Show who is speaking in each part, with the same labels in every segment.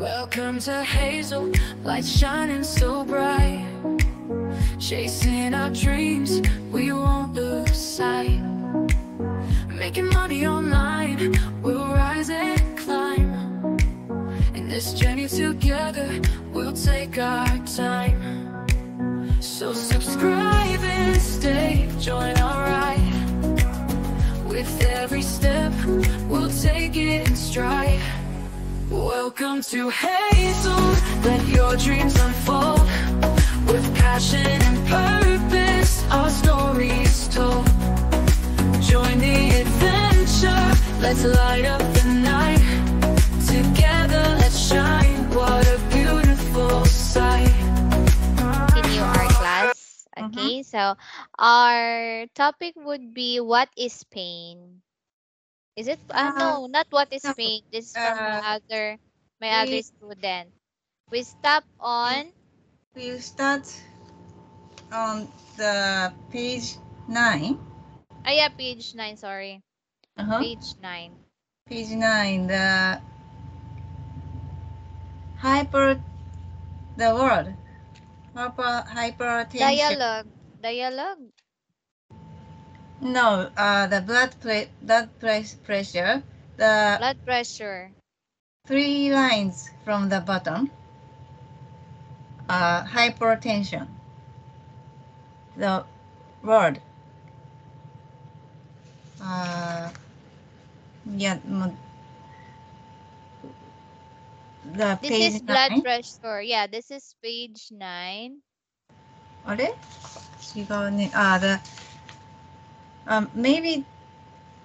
Speaker 1: Welcome to Hazel, lights shining so bright. Chasing our dreams, we won't lose sight. Making money online, we'll rise and climb. In this journey together, we'll take our time. So subscribe and stay, join our ride. With every step, we'll take it in stride. Welcome to Hazel, let your dreams unfold. With passion and purpose, our stories told. Join the adventure, let's light up the night. Together, let's shine, what a beautiful sight.
Speaker 2: Continue our class. Okay, so our topic would be what is pain? Is it? No, not what is
Speaker 3: No,
Speaker 2: pain. This is from my other
Speaker 3: we
Speaker 2: student. We stop on.
Speaker 3: we start on the page 9.
Speaker 2: Yeah, page 9. Sorry, page 9.
Speaker 3: Page 9, hyper, the word, hypertension.
Speaker 2: Dialogue.
Speaker 3: No, the pressure, the
Speaker 2: Blood pressure.
Speaker 3: 3 lines from the bottom, hypertension. The word, yeah, the
Speaker 2: This
Speaker 3: page
Speaker 2: is blood
Speaker 3: 9.
Speaker 2: pressure. Yeah, this is page 9.
Speaker 3: あれ違うね。maybe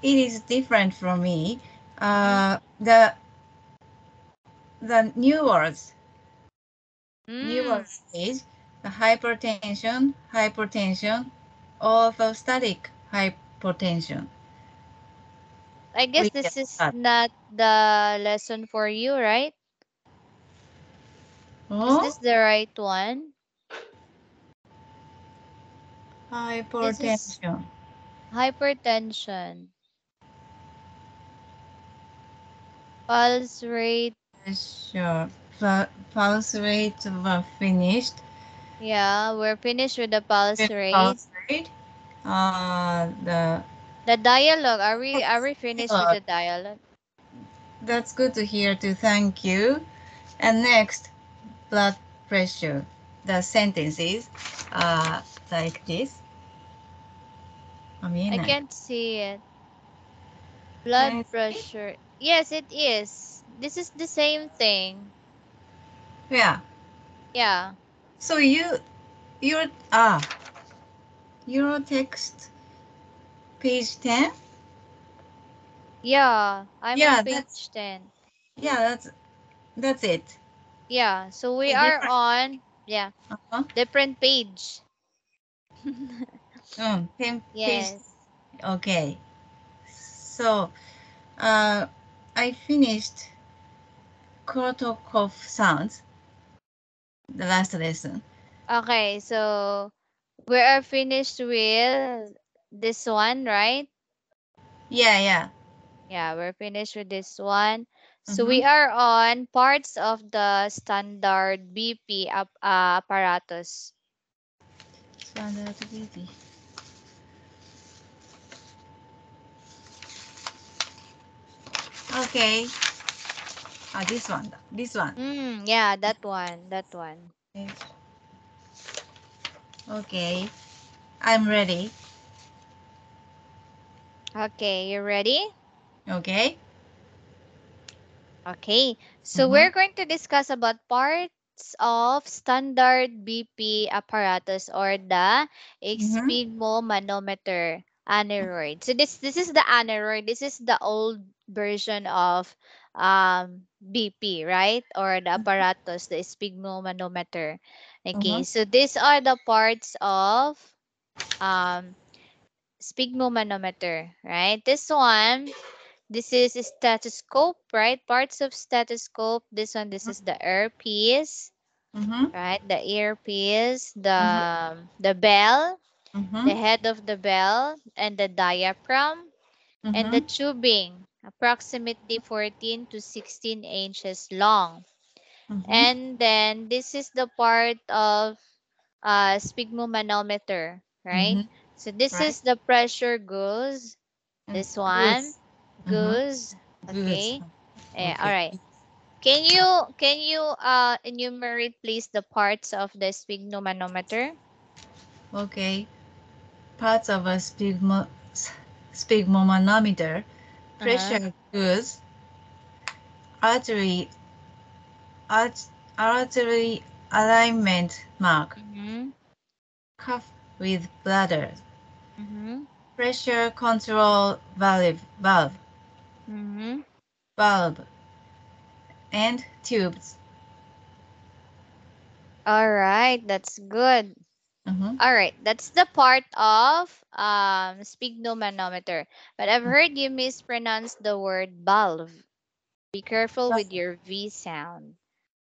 Speaker 3: it is different from me. The new words, new words is the hypertension, orthostatic hypertension.
Speaker 2: I guess this is not the lesson for you, right? Is this the right one?
Speaker 3: Hypertension.
Speaker 2: Hypertension. Pulse rate.
Speaker 3: Sure. Pulse rate were finished.
Speaker 2: Yeah, we're finished with the pulse rate.
Speaker 3: Pulse rate.
Speaker 2: The dialogue. Are we finished with the dialogue?
Speaker 3: That's good to hear too. Thank you. And next, blood pressure. The sentences are like this.
Speaker 2: I can't see it. Blood pressure. Yes, it is. This is the same thing.
Speaker 3: Yeah.
Speaker 2: Yeah.
Speaker 3: So your text page 10?
Speaker 2: Yeah, I'm on page 10.
Speaker 3: Yeah, that's it.
Speaker 2: Yeah, so we are on different page.
Speaker 3: 10
Speaker 2: Yes.
Speaker 3: page. Okay. So, I finished Korotokov sounds, the last lesson.
Speaker 2: Okay, so we are finished with this one, right?
Speaker 3: Yeah.
Speaker 2: Yeah, we're finished with this one. So we are on parts of the standard BP apparatus.
Speaker 3: Standard BP. Okay. This one.
Speaker 2: Yeah, that one.
Speaker 3: Okay. I'm ready.
Speaker 2: Okay, you ready?
Speaker 3: Okay.
Speaker 2: Okay. So we're going to discuss about parts of standard BP apparatus or the sphygmomanometer aneroid. So this is the aneroid. This is the old version of BP, right? Or the apparatus, the sphygmomanometer. Okay. So these are the parts of um sphygmomanometer, right? This is a stethoscope, right? Parts of stethoscope. This is the earpiece, right? The earpiece, the bell, the head of the bell, and the diaphragm, and the tubing, approximately 14 to 16 inches long. And then this is the part of sphygmomanometer, right? So this
Speaker 3: Right.
Speaker 2: is the pressure gauge. This one,
Speaker 3: Goods.
Speaker 2: gauge.
Speaker 3: Goods.
Speaker 2: Okay. All
Speaker 3: Okay.
Speaker 2: right. Can you enumerate please the parts of the sphygmomanometer?
Speaker 3: Okay. Parts of a sphygmomanometer,
Speaker 2: Uh-huh.
Speaker 3: pressure gauge, artery, art, artery alignment mark,
Speaker 2: Mm-hmm.
Speaker 3: cuff with bladder,
Speaker 2: Mm-hmm.
Speaker 3: pressure control
Speaker 2: Mm-hmm.
Speaker 3: valve, and tubes.
Speaker 2: All right, that's good.
Speaker 3: Mhm.
Speaker 2: All right, that's the part of sphygmomanometer. But I've heard you mispronounce the word valve. Be careful with your V sound.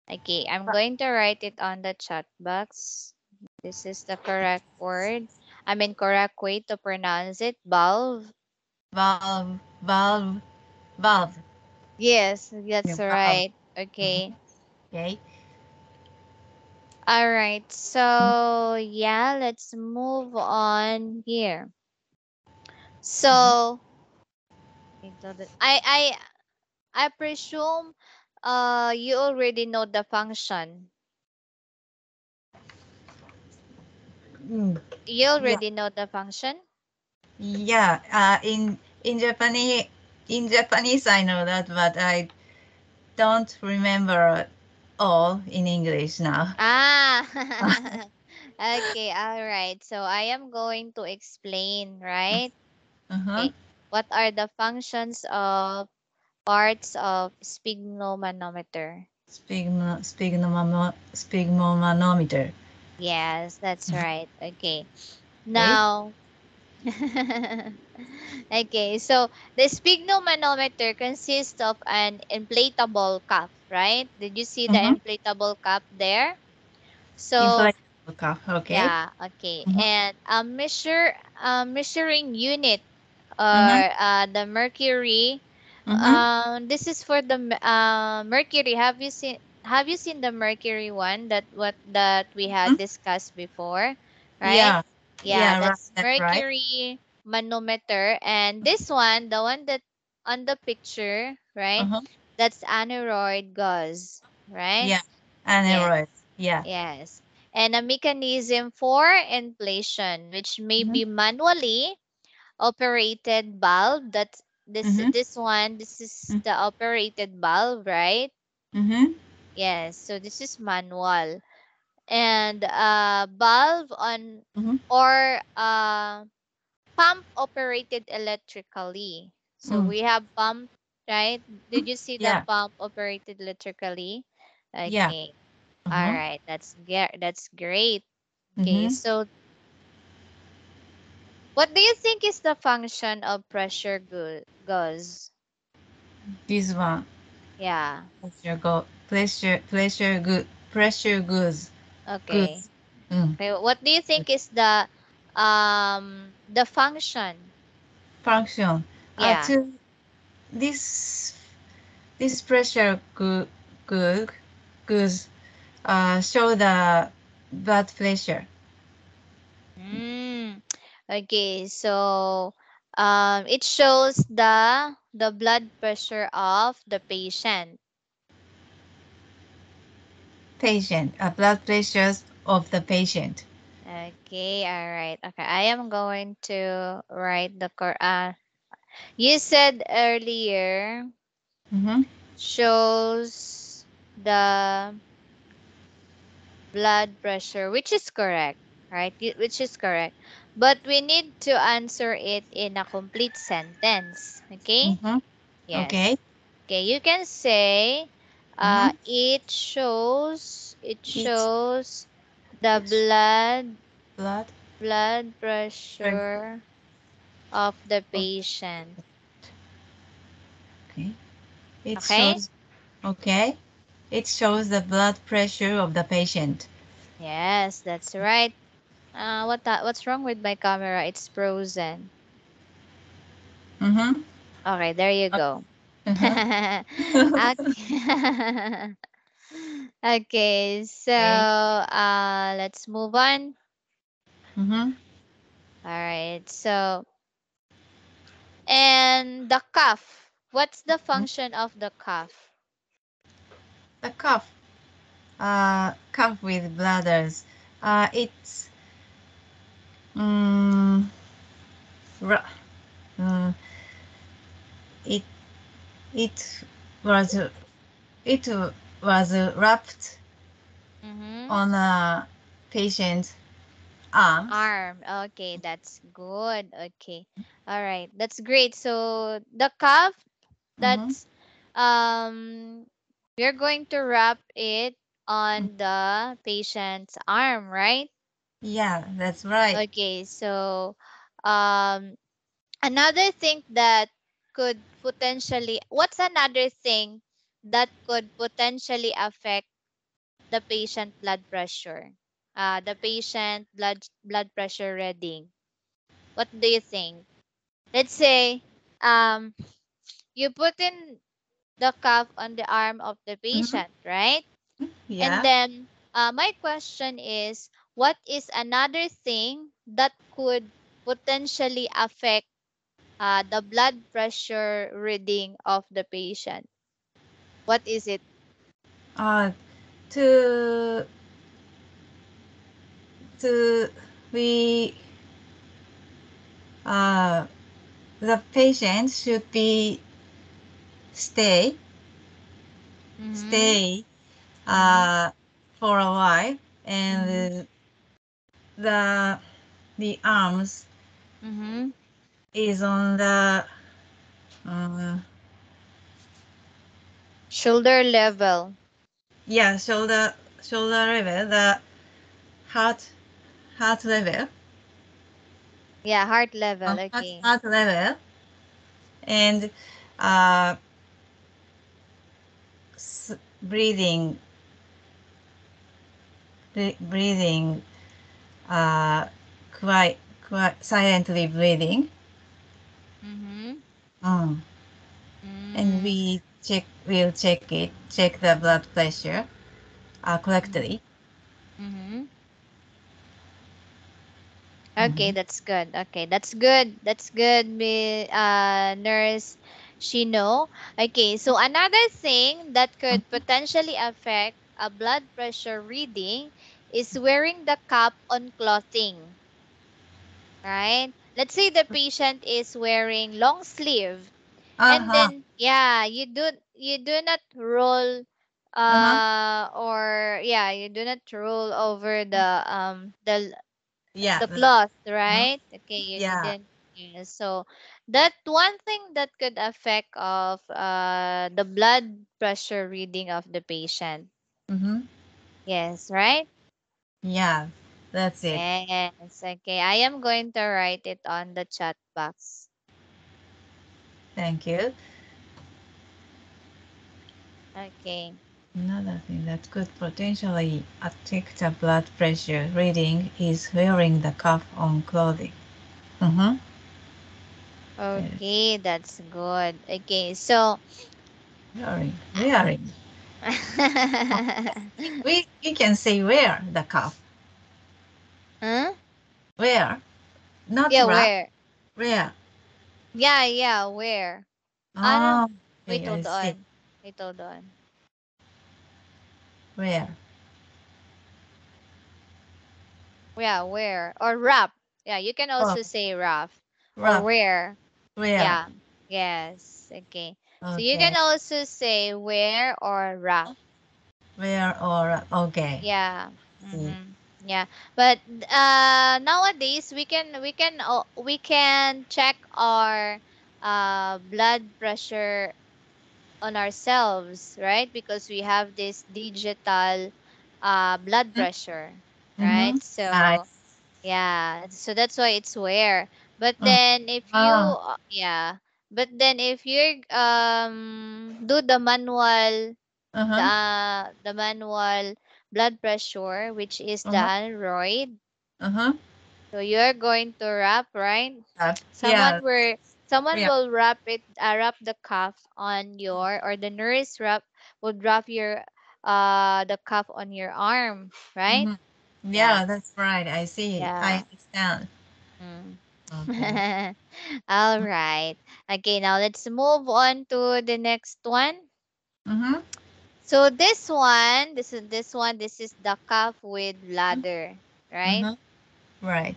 Speaker 2: Okay, I'm going to write it on the chat box. This is the correct word. Correct way to pronounce it. Valve.
Speaker 3: Valve, valve.
Speaker 2: Yes, that's
Speaker 3: Yeah, valve.
Speaker 2: right. Okay.
Speaker 3: Okay.
Speaker 2: All right. So, yeah, let's move on here. So, I presume you already know the function.
Speaker 3: Mm.
Speaker 2: You
Speaker 3: Yeah.
Speaker 2: already know the function?
Speaker 3: Yeah. In Japanese, I know that, but I don't remember all in English now.
Speaker 2: Ah. Okay, all right. So I am going to explain, right?
Speaker 3: Uh-huh.
Speaker 2: Okay. What are the functions of parts of sphygmomanometer?
Speaker 3: Sphygmomanometer.
Speaker 2: Yes, that's
Speaker 3: Mhm.
Speaker 2: right. Okay.
Speaker 3: Okay.
Speaker 2: Now, okay, so the sphygmomanometer consists of an inflatable cup, right? Did you see the
Speaker 3: Mm-hmm.
Speaker 2: inflatable cup there? So,
Speaker 3: Inflatable cup. Okay.
Speaker 2: yeah, okay.
Speaker 3: Mm-hmm.
Speaker 2: And measuring unit
Speaker 3: Mm-hmm.
Speaker 2: or the mercury.
Speaker 3: Mm-hmm.
Speaker 2: This is for the mercury. Have you seen the mercury one that we had discussed before, right?
Speaker 3: Yeah.
Speaker 2: Yeah,
Speaker 3: Yeah. Right.
Speaker 2: that's
Speaker 3: That's right.
Speaker 2: mercury manometer, and this one, the one that on the picture, right?
Speaker 3: Uh-huh.
Speaker 2: That's aneroid gauze, right?
Speaker 3: Yeah.
Speaker 2: Yes.
Speaker 3: Aneroid. Yeah.
Speaker 2: Yes. And a mechanism for inflation, which may
Speaker 3: Mm-hmm.
Speaker 2: be manually operated valve. That's
Speaker 3: Mm-hmm.
Speaker 2: this is the operated valve, right?
Speaker 3: Mm-hmm.
Speaker 2: Yes. So this is manual. And valve on
Speaker 3: Mm-hmm.
Speaker 2: or pump operated electrically. So
Speaker 3: Mm.
Speaker 2: we have pump, right? Did you see the
Speaker 3: Yeah.
Speaker 2: pump operated electrically?
Speaker 3: Yeah.
Speaker 2: Okay. All
Speaker 3: Uh-huh.
Speaker 2: right. That's great. Okay,
Speaker 3: Mm-hmm.
Speaker 2: so what do you think is the function of pressure gauze?
Speaker 3: This one.
Speaker 2: Yeah.
Speaker 3: Pressure goods.
Speaker 2: Okay.
Speaker 3: Goods. Mm.
Speaker 2: Okay. What do you think is the function?
Speaker 3: Function.
Speaker 2: Yeah.
Speaker 3: To this this pressure good goods show the blood pressure.
Speaker 2: Mm. Okay. So it shows the blood pressure of the patient.
Speaker 3: Blood pressures of the patient.
Speaker 2: Okay. All right. Okay. I am going to write the you said earlier
Speaker 3: Mm-hmm.
Speaker 2: shows the blood pressure, which is correct, right? Which is correct. But we need to answer it in a complete sentence. Okay?
Speaker 3: Mm-hmm. Okay.
Speaker 2: Yes. Okay, you can say
Speaker 3: Mm-hmm.
Speaker 2: it
Speaker 3: Each
Speaker 2: shows the
Speaker 3: blood
Speaker 2: blood
Speaker 3: pressure.
Speaker 2: pressure of the patient.
Speaker 3: Okay. It
Speaker 2: Okay?
Speaker 3: shows. Okay. It shows the blood pressure of the patient.
Speaker 2: Yes, that's right. What's wrong with my camera? It's frozen.
Speaker 3: Mm-hmm.
Speaker 2: Okay, there you go.
Speaker 3: Uh-huh.
Speaker 2: Okay. Okay, so let's move on.
Speaker 3: Mm-hmm.
Speaker 2: All right, so and the cuff. What's the function of the cuff?
Speaker 3: The cuff with bladders. It's um, ra- uh, it it was it was wrapped
Speaker 2: Mm-hmm.
Speaker 3: on a patient's arms.
Speaker 2: Arm. Okay, that's good. Okay. All right. That's great. So the cuff,
Speaker 3: Mm-hmm.
Speaker 2: that's we're going to wrap it on the patient's arm, right?
Speaker 3: Yeah, that's right.
Speaker 2: Okay. So um another thing that could potentially, what's another thing that could potentially affect the patient blood pressure? The patient blood pressure reading. What do you think? Let's say um you put in the cuff on the arm of the
Speaker 3: Mm-hmm.
Speaker 2: patient, right? And
Speaker 3: Yeah.
Speaker 2: then my question is, what is another thing that could potentially affect the blood pressure reading of the patient? What is it?
Speaker 3: Uh, to to we uh the patient should be stay
Speaker 2: Mm-hmm.
Speaker 3: stay
Speaker 2: Mm-hmm.
Speaker 3: uh for a while,
Speaker 2: Mm-hmm.
Speaker 3: and the the arms
Speaker 2: Mm-hmm.
Speaker 3: is on the uh,
Speaker 2: Shoulder level.
Speaker 3: yeah, shoulder level, the heart heart level,
Speaker 2: Yeah, heart level. Okay.
Speaker 3: heart level, and uh breathing, breathing, uh quite silently breathing.
Speaker 2: Mm-hmm.
Speaker 3: um, and
Speaker 2: Mm-hmm.
Speaker 3: we'll check the blood pressure correctly.
Speaker 2: Mm-hmm. Okay,
Speaker 3: Mhm.
Speaker 2: that's good. Okay, that's good. That's good, Nurse Shino. Okay, so another thing that could potentially affect a blood pressure reading is wearing the cap on clothing, right? Let's say the patient is wearing long sleeve, and
Speaker 3: Uh-huh.
Speaker 2: then yeah, you do not roll
Speaker 3: Uh-huh.
Speaker 2: or yeah, you do not roll over
Speaker 3: Yeah.
Speaker 2: the cloth,
Speaker 3: Uh-huh.
Speaker 2: right? Okay, you
Speaker 3: Yeah.
Speaker 2: didn't. Yeah, so that one thing that could affect of the blood pressure reading of the patient.
Speaker 3: Mm-hmm.
Speaker 2: Yes, right?
Speaker 3: Yeah. That's it.
Speaker 2: Yes. Okay. I am going to write it on the chat box.
Speaker 3: Thank you.
Speaker 2: Okay.
Speaker 3: Another thing that could potentially affect the blood pressure reading is wearing the cuff on clothing. Mm-hmm. Yes.
Speaker 2: Okay, that's good. Okay, so
Speaker 3: Wearing. We can say wear the cuff.
Speaker 2: huh?
Speaker 3: Wear, not
Speaker 2: Yeah,
Speaker 3: wrap.
Speaker 2: where?
Speaker 3: Wear.
Speaker 2: Yeah, where? Ano?
Speaker 3: Oh,
Speaker 2: Wait,
Speaker 3: okay, I
Speaker 2: hold
Speaker 3: see.
Speaker 2: on. Wait, hold on.
Speaker 3: Wear.
Speaker 2: Yeah, where? Or wrap. Yeah, you can
Speaker 3: Oh,
Speaker 2: also say wrap or
Speaker 3: wrap.
Speaker 2: where.
Speaker 3: Wear.
Speaker 2: Yeah. Yes. Okay. So you can
Speaker 3: Okay.
Speaker 2: also say where or wrap.
Speaker 3: Wear or okay.
Speaker 2: Yeah.
Speaker 3: See.
Speaker 2: Mm-hmm. Yeah. But nowadays we can check our blood pressure on ourselves, right? Because we have this digital blood pressure,
Speaker 3: Mm-hmm.
Speaker 2: right?
Speaker 3: Right.
Speaker 2: So yeah, so that's why it's where. But
Speaker 3: Mm.
Speaker 2: then if you
Speaker 3: Ah.
Speaker 2: yeah, but then if you do the manual
Speaker 3: Uh-huh.
Speaker 2: the manual blood pressure, which is the
Speaker 3: Uh-huh.
Speaker 2: Android,
Speaker 3: Uh-huh.
Speaker 2: so you're going to wrap, right?
Speaker 3: Yeah.
Speaker 2: Someone
Speaker 3: Yeah.
Speaker 2: will wrap the cuff on your, or the nurse would wrap your the cuff on your arm, right?
Speaker 3: Yeah, that's right. I see. I
Speaker 2: Yeah.
Speaker 3: understand.
Speaker 2: Mm.
Speaker 3: Okay.
Speaker 2: All right. Okay, now let's move on to the next one.
Speaker 3: Mm-hmm.
Speaker 2: So this is the cuff with ladder, right?
Speaker 3: Mm-hmm. Right.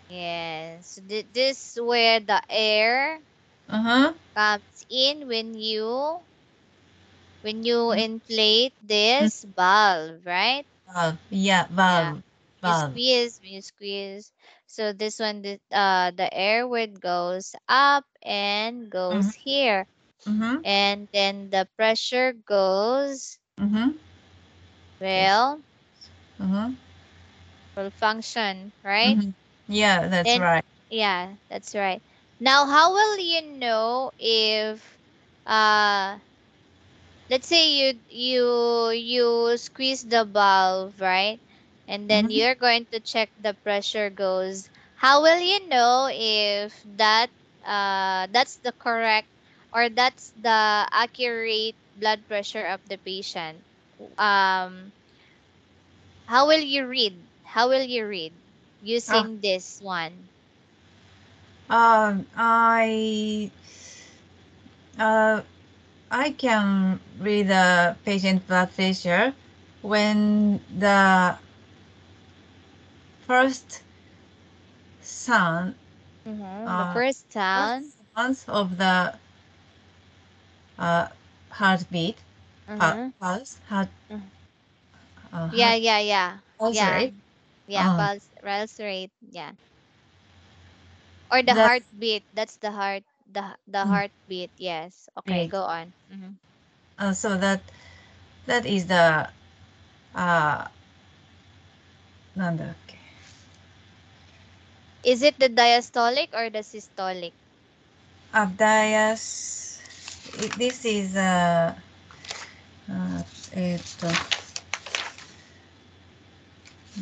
Speaker 2: Yes. This where the air
Speaker 3: Uh-huh.
Speaker 2: comes in when you inflate this valve, right?
Speaker 3: Valve. Yeah,
Speaker 2: Yeah.
Speaker 3: valve. Valve.
Speaker 2: When you squeeze. So this one, the air word goes up and
Speaker 3: Mm-hmm.
Speaker 2: goes here.
Speaker 3: Mm-hmm.
Speaker 2: And then the pressure goes,
Speaker 3: Mm-hmm. Yes.
Speaker 2: well,
Speaker 3: Mm-hmm.
Speaker 2: will function, right?
Speaker 3: Mm-hmm. Yeah, that's
Speaker 2: And
Speaker 3: right.
Speaker 2: yeah, that's right. Now, how will you know if uh let's say you squeeze the valve, right? And then
Speaker 3: Mm-hmm.
Speaker 2: you're going to check the pressure goes. How will you know if that's the correct or that's the accurate blood pressure of the patient? Um how will you read? How will you read
Speaker 3: Ah,
Speaker 2: using this one?
Speaker 3: I uh I can read the patient blood pressure when the first sound,
Speaker 2: The
Speaker 3: uh,
Speaker 2: first sound.
Speaker 3: first sounds of the uh, heartbeat,
Speaker 2: Uh-huh.
Speaker 3: pulse, heart,
Speaker 2: Yeah,
Speaker 3: heart
Speaker 2: yeah, yeah.
Speaker 3: pulse
Speaker 2: Yeah.
Speaker 3: rate.
Speaker 2: Yeah,
Speaker 3: Um,
Speaker 2: pulse rate. Yeah. Or the
Speaker 3: the
Speaker 2: heartbeat. That's the
Speaker 3: mm,
Speaker 2: heartbeat. Yes. Okay,
Speaker 3: beat.
Speaker 2: go on.
Speaker 3: So that is the なんだっけ?
Speaker 2: Is it the diastolic or the systolic?
Speaker 3: Dias. This is な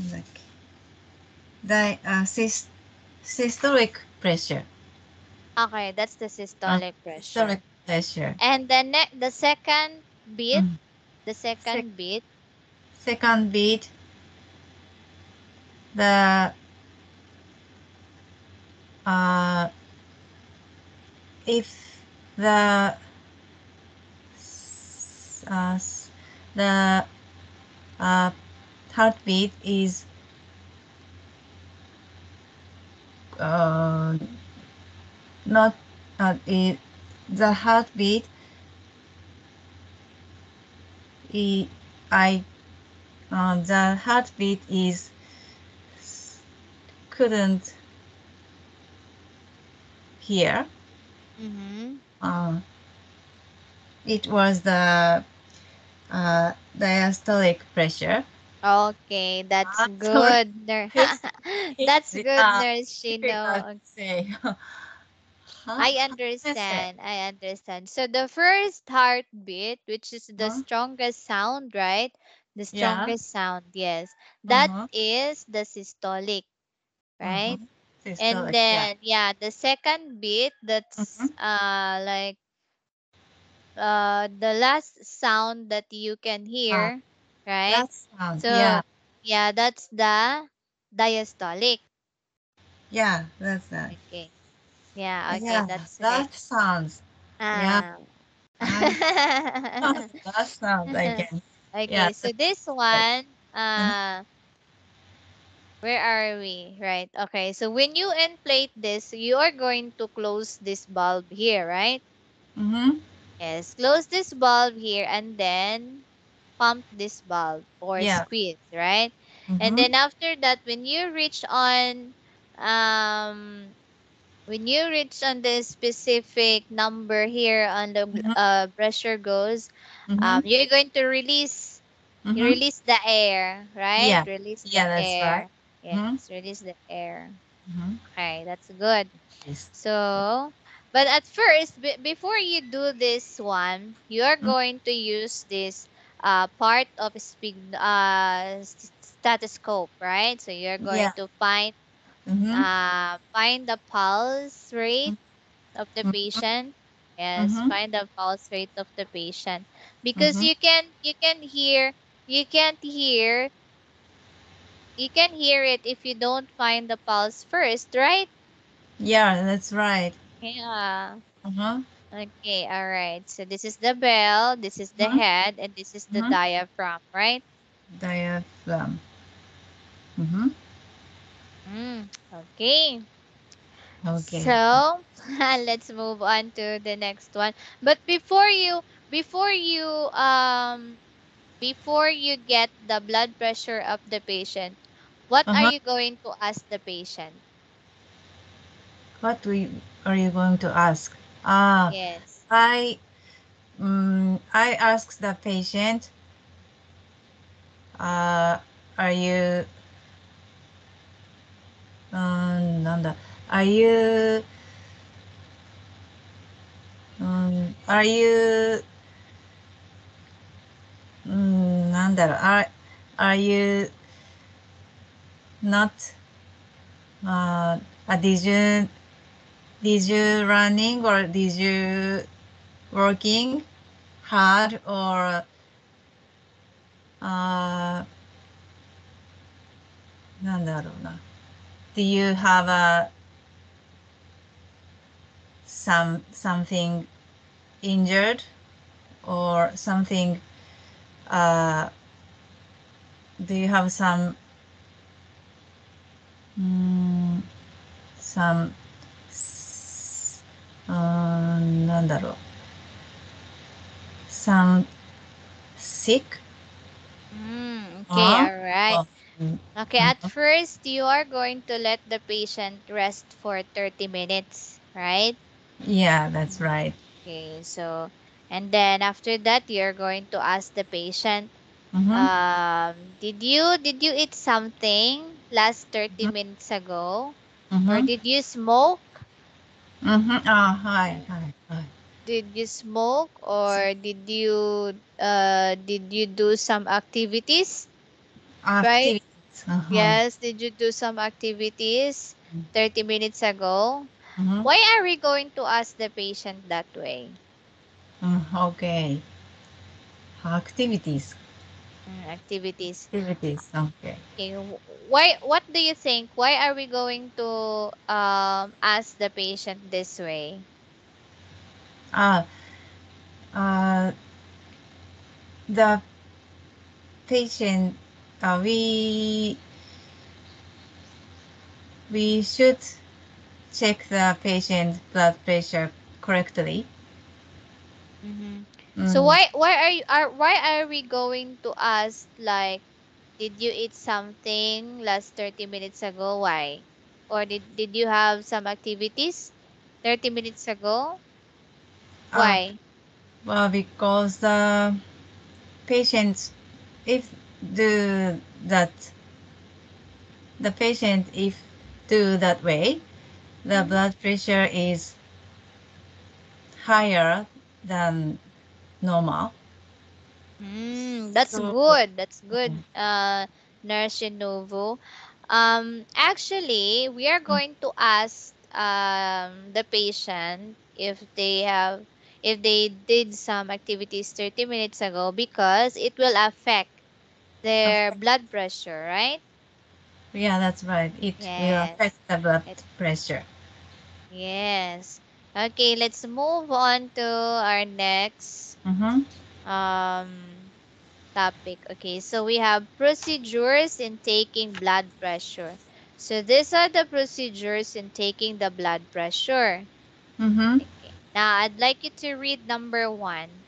Speaker 3: んだっけ? Systolic pressure.
Speaker 2: Okay, that's the systolic
Speaker 3: Systolic
Speaker 2: pressure.
Speaker 3: pressure.
Speaker 2: And the second beat,
Speaker 3: Mm.
Speaker 2: the
Speaker 3: Sec-
Speaker 2: second beat.
Speaker 3: Second beat, the uh, if the uh, the uh, heartbeat is uh, not the heartbeat I, I the heartbeat is couldn't hear.
Speaker 2: Mm-hmm.
Speaker 3: Uh, it was the diastolic pressure.
Speaker 2: Okay, that's
Speaker 3: Sorry,
Speaker 2: good.
Speaker 3: it's
Speaker 2: That's good,
Speaker 3: uh,
Speaker 2: Nurse
Speaker 3: difficult
Speaker 2: Shino.
Speaker 3: to say. Huh?
Speaker 2: I
Speaker 3: How can I say?
Speaker 2: understand. I understand. So the first heartbeat, which is the
Speaker 3: Huh?
Speaker 2: strongest sound, right? The
Speaker 3: Yeah.
Speaker 2: strongest sound, yes. That
Speaker 3: Uh-huh.
Speaker 2: is the systolic,
Speaker 3: Uh-huh.
Speaker 2: right? And
Speaker 3: Systolic. Yeah.
Speaker 2: then yeah, the second beat,
Speaker 3: Mm-hmm.
Speaker 2: that's like the last sound that you can
Speaker 3: Uh,
Speaker 2: hear, right?
Speaker 3: that sound.
Speaker 2: So
Speaker 3: Yeah.
Speaker 2: yeah, that's the diastolic.
Speaker 3: Yeah. That's that.
Speaker 2: Okay. Yeah, okay,
Speaker 3: Yeah.
Speaker 2: that's right.
Speaker 3: That sounds. Yeah.
Speaker 2: Ah.
Speaker 3: I that sounds. I can. Yeah.
Speaker 2: Okay, so this
Speaker 3: Like,
Speaker 2: one,
Speaker 3: uh-huh.
Speaker 2: where are we? Right. Okay, so when you inflate this, you are going to close this bulb here, right?
Speaker 3: Mm-hmm.
Speaker 2: Yes, close this bulb here and then pump this bulb or
Speaker 3: Yeah.
Speaker 2: squeeze, right? And
Speaker 3: Mm-hmm.
Speaker 2: then after that, um, when you reach on this specific number here on the
Speaker 3: Mm-hmm.
Speaker 2: pressure goes,
Speaker 3: Mm-hmm.
Speaker 2: you're going to release. You
Speaker 3: Mm-hmm.
Speaker 2: release the air, right?
Speaker 3: Yeah.
Speaker 2: Release the
Speaker 3: Yeah. That's right.
Speaker 2: air.
Speaker 3: Mm-hmm.
Speaker 2: Yes, release the air.
Speaker 3: Mm-hmm.
Speaker 2: Okay, that's good.
Speaker 3: Yes.
Speaker 2: So, but at first, before you do this one, you are
Speaker 3: Mm-hmm.
Speaker 2: going to use this part of stethoscope, right? So you're
Speaker 3: Yeah.
Speaker 2: going to
Speaker 3: Mm-hmm.
Speaker 2: find the pulse rate of the
Speaker 3: Mm-hmm.
Speaker 2: patient. Yes,
Speaker 3: Mm-hmm.
Speaker 2: find the pulse rate of the patient because
Speaker 3: Mm-hmm.
Speaker 2: you can hear. you can't hear. You can hear it if you don't find the pulse first, right?
Speaker 3: Yeah, that's right.
Speaker 2: Yeah.
Speaker 3: Uh-huh.
Speaker 2: Okay, all right. So this is the bell, this is the
Speaker 3: Uh-huh.
Speaker 2: head, and this is the
Speaker 3: Uh-huh.
Speaker 2: diaphragm, right?
Speaker 3: Diaphragm. Mm-hmm.
Speaker 2: Okay.
Speaker 3: Okay.
Speaker 2: So let's move on to the next one. But before you um before you get the blood pressure of the patient, what are
Speaker 3: Uh-huh.
Speaker 2: you going to ask the patient?
Speaker 3: Are you going to ask? Ah,
Speaker 2: Yes.
Speaker 3: I asked the patient, uh, are you, なんだ、are you, are you, なんだろう、are you not, did you running or did you working hard or, なんだろうな。Do you have something injured or something, uh, do you have some, なんだろう。some sick?
Speaker 2: Okay, all right.
Speaker 3: Oh,
Speaker 2: Okay, at first you are going to let the patient rest for 30 minutes, right?
Speaker 3: yeah, that's right.
Speaker 2: Okay, so and then after that you're going to ask the patient,
Speaker 3: Mm-hmm.
Speaker 2: did you eat something last 30 minutes ago? Or
Speaker 3: Mm-hmm.
Speaker 2: did you smoke?
Speaker 3: Mm-hmm. Ah, hi, hi, hi.
Speaker 2: Did you smoke or did you do some activities? Right?
Speaker 3: Activities. Uh-huh.
Speaker 2: Yes, did you do some activities 30 minutes ago?
Speaker 3: Mm-hmm.
Speaker 2: Why are we going to ask the patient that way?
Speaker 3: Okay. Activities.
Speaker 2: Activities.
Speaker 3: Activities. Okay.
Speaker 2: Okay, why what do you think? Why are we going to ask the patient this way?
Speaker 3: Ah, uh, the patient, we should check the patient blood pressure correctly.
Speaker 2: So
Speaker 3: Mm,
Speaker 2: why are we going to ask, like, did you eat something last 30 minutes ago? Why? Or did you have some activities 30 minutes ago?
Speaker 3: uh,
Speaker 2: Why?
Speaker 3: well, because the patients, if do that, the patient if do that way, the
Speaker 2: Mm-hmm.
Speaker 3: blood pressure is higher than normal.
Speaker 2: That's
Speaker 3: So,
Speaker 2: good. That's good, Nurse Novo. Actually, we are going to ask the patient if they did some activities 30 minutes ago, because it will affect their blood pressure, right?
Speaker 3: yeah, that's right. It will affect
Speaker 2: Yes.
Speaker 3: the blood
Speaker 2: It,
Speaker 3: pressure.
Speaker 2: yes. Okay, let's move on to our next
Speaker 3: Mm-hmm.
Speaker 2: um topic. Okay, so we have procedures in taking blood pressure. So these are the procedures in taking the blood pressure.
Speaker 3: Mm-hmm.
Speaker 2: Okay. Now I'd like you to read number 1.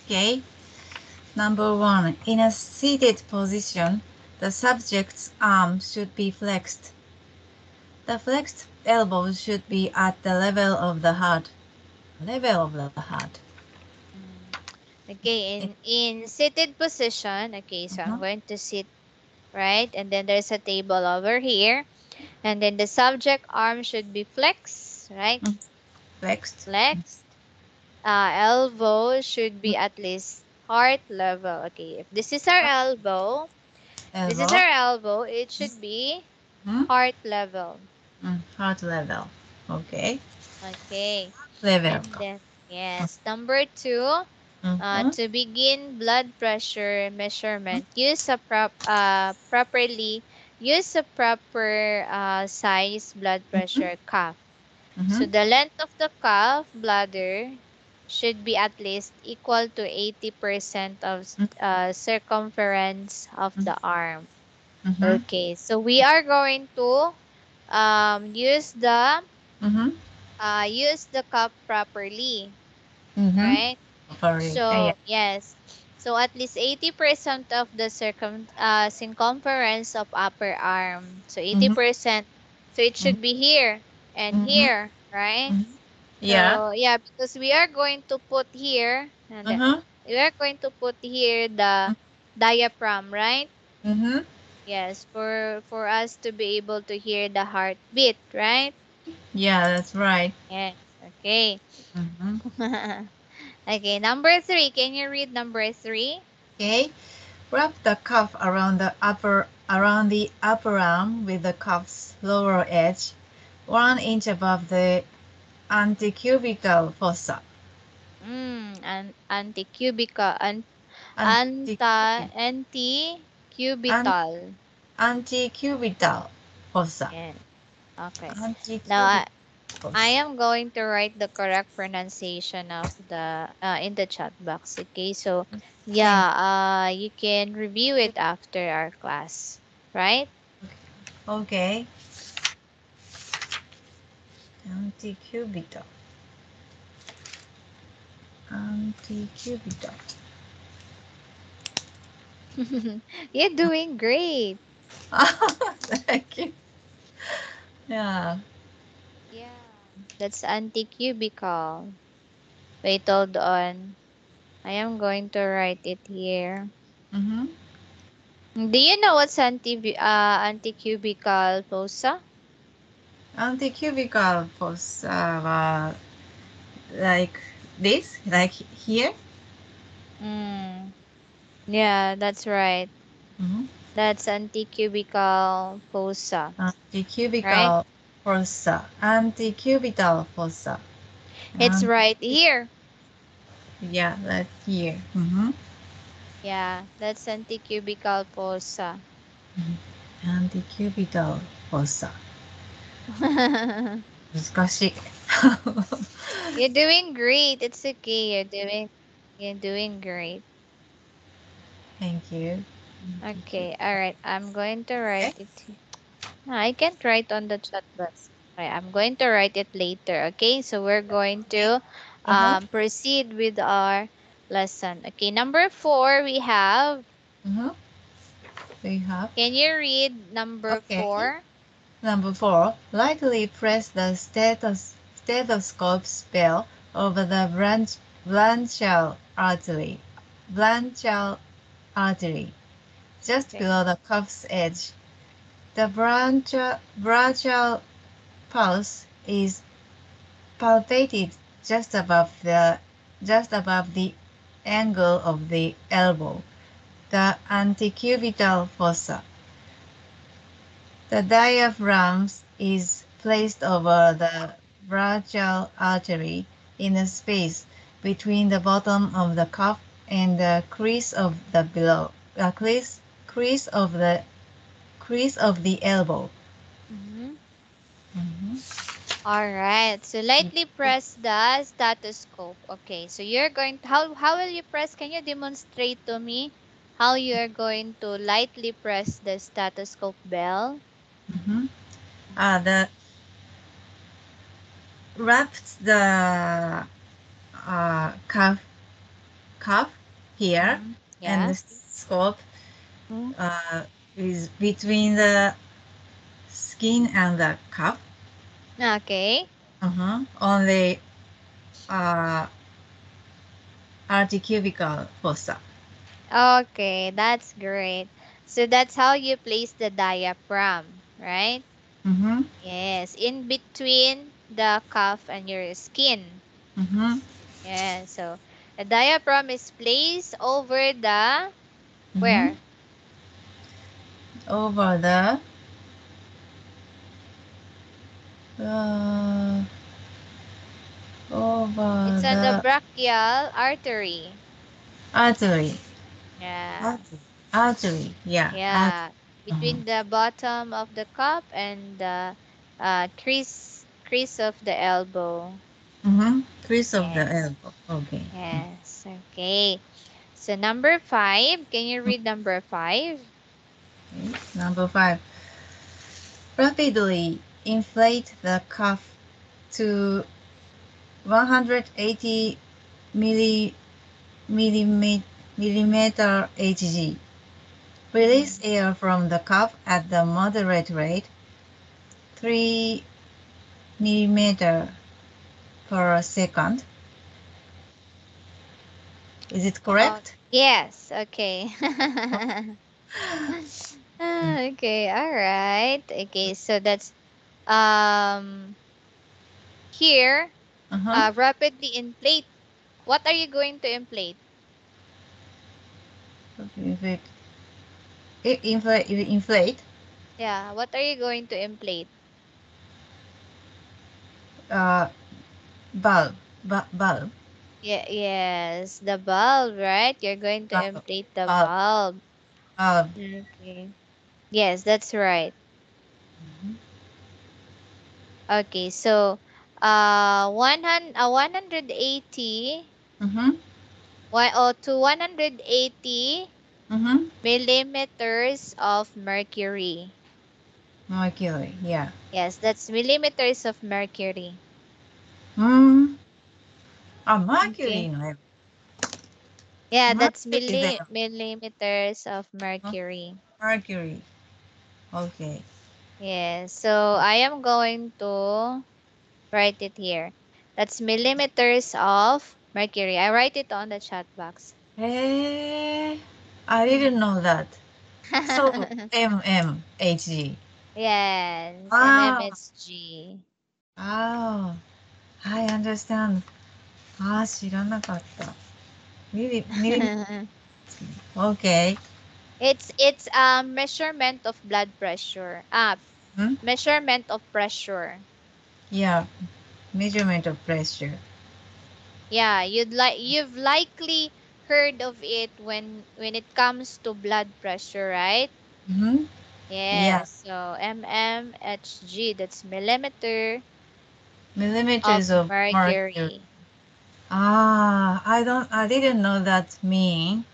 Speaker 3: Okay. Number one, in a seated position, the subject's arm should be flexed. The flexed elbow should be at the level of the heart. Level of the heart.
Speaker 2: Mm. Okay, in seated position, okay, so I'm
Speaker 3: Uh-huh.
Speaker 2: going to sit, right? And then there's a table over here. And then the subject arm should be flexed, right?
Speaker 3: Flexed.
Speaker 2: Flexed. Elbow should be at least heart level. Okay, if this is our elbow, this is
Speaker 3: Elbow.
Speaker 2: our elbow, it should be
Speaker 3: Hmm?
Speaker 2: heart level.
Speaker 3: Heart level. Okay.
Speaker 2: Okay.
Speaker 3: Level.
Speaker 2: And then, yes, number 2, To begin blood pressure measurement, properly use a proper size blood pressure cuff. So the length of the cuff bladder should be at least equal to 80% of circumference of the arm. Okay, so we are going to use the cuff properly, right? So yes, so at least 80% of the circumference of upper arm. So 80%. So it should be here and here, right?
Speaker 3: Yeah.
Speaker 2: So yeah, because we are going to put here we are going to put here the diaphragm, right? Yes, for us to be able to hear the heartbeat, right?
Speaker 3: Yeah, that's right.
Speaker 2: Yes. Okay. Okay, number 3. Can you read number 3?
Speaker 3: Okay. Wrap the cuff around the upper arm with the cuff's lower edge, 1 inch above the antecubital fossa.
Speaker 2: And anticubical
Speaker 3: Antecubital
Speaker 2: anticubital.
Speaker 3: antecubital fossa.
Speaker 2: Yeah. Okay. Now
Speaker 3: Antecubital
Speaker 2: I
Speaker 3: fossa.
Speaker 2: am going to write the correct pronunciation of the in the chat box. Okay, so
Speaker 3: Thank
Speaker 2: yeah, you can review it after our class, right?
Speaker 3: Okay. Antecubital. Antecubital.
Speaker 2: You're doing great.
Speaker 3: Thank you. Yeah.
Speaker 2: Yeah, that's anticubical. Wait, hold on. I am going to write it here. Do you know what's anticubical fossa?
Speaker 3: Antecubical fossa, like this, like here.
Speaker 2: Mm, yeah, that's right.
Speaker 3: Mm-hmm.
Speaker 2: That's anticubical fossa, right?
Speaker 3: Antecubical fossa. Antecubital fossa.
Speaker 2: It's
Speaker 3: And
Speaker 2: right here.
Speaker 3: yeah, that's here. Mm-hmm.
Speaker 2: Yeah, that's anticubical fossa.
Speaker 3: Antecubital fossa. 難しい。
Speaker 2: You're doing great. It's okay. You're doing great.
Speaker 3: Thank you.
Speaker 2: Okay, all right. I'm going to write
Speaker 3: Okay.
Speaker 2: it. No, I can't write on the chat box. Right, I'm going to write it later. Okay, so we're going to
Speaker 3: Uh-huh.
Speaker 2: proceed with our lesson. Okay, number 4 we have.
Speaker 3: Uh-huh. We have.
Speaker 2: Can you read number
Speaker 3: Okay.
Speaker 2: 4?
Speaker 3: Number 4. Lightly press the stethoscope bell over the branchial artery. Branchial artery. Just
Speaker 2: Okay.
Speaker 3: below the cuff's edge. The brachial pulse is palpated just above the angle of the elbow, the antecubital fossa. The diaphragm is placed over the brachial artery in a space between the bottom of the cuff and the crease of the crease of the elbow.
Speaker 2: Mm-hmm.
Speaker 3: Mhm.
Speaker 2: All right. So lightly press the stethoscope. Okay. So you're going to, how will you press? Can you demonstrate to me how you are going to lightly press the stethoscope bell?
Speaker 3: Mhm. The wrapped the cuff here,
Speaker 2: Mm-hmm.
Speaker 3: and
Speaker 2: Yeah.
Speaker 3: the stethoscope is between the skin and the cuff.
Speaker 2: Okay.
Speaker 3: On the uh, articubical fossa.
Speaker 2: Okay, that's great. So that's how you place the diaphragm, right?
Speaker 3: Mm-hmm.
Speaker 2: Yes, in between the cuff and your skin.
Speaker 3: Mm-hmm.
Speaker 2: Yeah, so the diaphragm is placed over the
Speaker 3: Mm-hmm.
Speaker 2: where?
Speaker 3: Over the over
Speaker 2: It's on the
Speaker 3: the
Speaker 2: brachial artery.
Speaker 3: Artery.
Speaker 2: Yeah.
Speaker 3: Artery. Yeah.
Speaker 2: Yeah. Between the bottom of the cup and the crease of the elbow.
Speaker 3: Crease of the
Speaker 2: Yes.
Speaker 3: elbow. Okay.
Speaker 2: Yes. Okay. So number 5, can you read number 5?
Speaker 3: Okay. Number 5. Rapidly inflate the cuff to 180 millimeter Hg. Release air from the cuff at the moderate rate, 3 millimeter per second. Is it correct?
Speaker 2: Yes. Okay. Okay. All right. Okay. So that's um here. Rapidly inflate. What are you going to inflate?
Speaker 3: Inflate.
Speaker 2: Yeah. What are you going to inflate?
Speaker 3: Bulb. Bulb.
Speaker 2: Yeah. Yes. The bulb, right? You're going to inflate the
Speaker 3: Bulb.
Speaker 2: bulb.
Speaker 3: Bulb.
Speaker 2: Okay. Yes, that's right. Okay. So, 180. To 180 millimeters of mercury.
Speaker 3: Mercury. Yeah.
Speaker 2: Yes, that's millimeters of mercury.
Speaker 3: Mercury.
Speaker 2: Okay. Yeah, that's
Speaker 3: Mercury there.
Speaker 2: millimeters of mercury.
Speaker 3: Mercury. Okay.
Speaker 2: Yes. So I am going to write it here. That's millimeters of mercury. I write it on the chat box.
Speaker 3: Hey, I didn't know that. So mmHg.
Speaker 2: Yes,
Speaker 3: Ah,
Speaker 2: mmHg.
Speaker 3: ah, I understand. 知らなかった。Okay.
Speaker 2: It's measurement of blood pressure. Measurement of pressure.
Speaker 3: Yeah, measurement of pressure.
Speaker 2: Yeah, you've likely heard of it when it comes to blood pressure, right?
Speaker 3: Yeah,
Speaker 2: Yes. So mmHg, that's millimeter of
Speaker 3: millimeters of mercury.
Speaker 2: mercury.
Speaker 3: I didn't know that mean.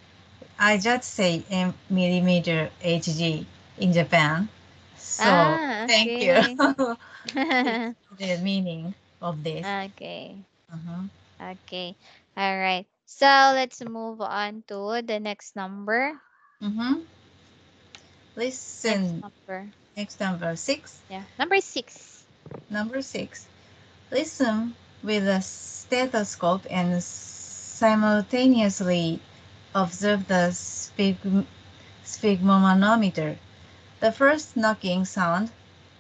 Speaker 3: I just say millimeter Hg in Japan. So thank you.
Speaker 2: Okay.
Speaker 3: The meaning of this.
Speaker 2: Okay.
Speaker 3: Uh-huh.
Speaker 2: Okay. All right. So let's move on to the next number.
Speaker 3: Listen. Next number 6.
Speaker 2: Yeah. Number 6.
Speaker 3: Number 6. Listen with a stethoscope and simultaneously observe the sphygmomanometer. The first knocking sound,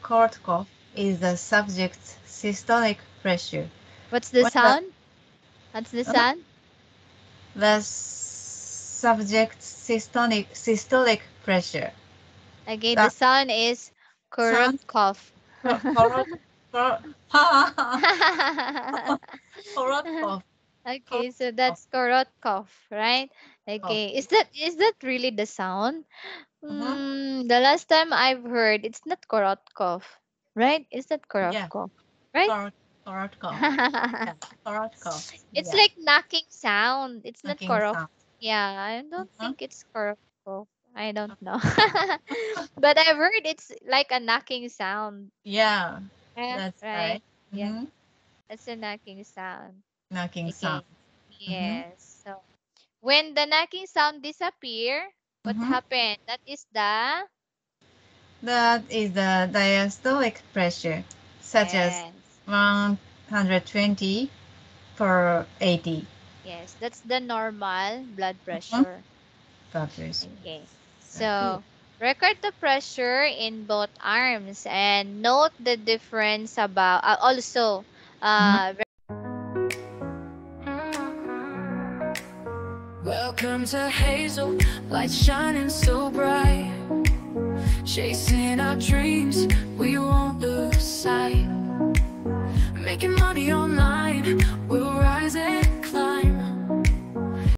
Speaker 3: cold cough, is the subject's systolic pressure.
Speaker 2: What's the sound? What's the sound?
Speaker 3: The subject's systolic pressure.
Speaker 2: Okay, the sound is Korotkov.
Speaker 3: Korotkov.
Speaker 2: Okay, so that's Korotkov, right? Okay, is that really the sound? The last time I've heard, it's not Korotkov, right? Is that Korotkov, right?
Speaker 3: Korotkov. Yeah, Korotkov.
Speaker 2: It's like knocking sound. It's not
Speaker 3: Knocking
Speaker 2: Korok.
Speaker 3: sound.
Speaker 2: Yeah, I don't think it's Korotkov. I don't know. But I've heard it's like a knocking sound.
Speaker 3: Yeah,
Speaker 2: Yeah,
Speaker 3: that's
Speaker 2: right.
Speaker 3: right.
Speaker 2: Yeah, that's a knocking sound.
Speaker 3: Knocking sound.
Speaker 2: Okay. Yes. So when the knocking sound disappear, what happened? That is the
Speaker 3: diastolic pressure, such as 120 per 80.
Speaker 2: Yes, that's the normal blood pressure. Okay. So record the pressure in both arms and note the difference about also
Speaker 1: Welcome to Hazel, light shining so bright. Chasing our dreams, we won't lose sight. Making money online, we'll rise and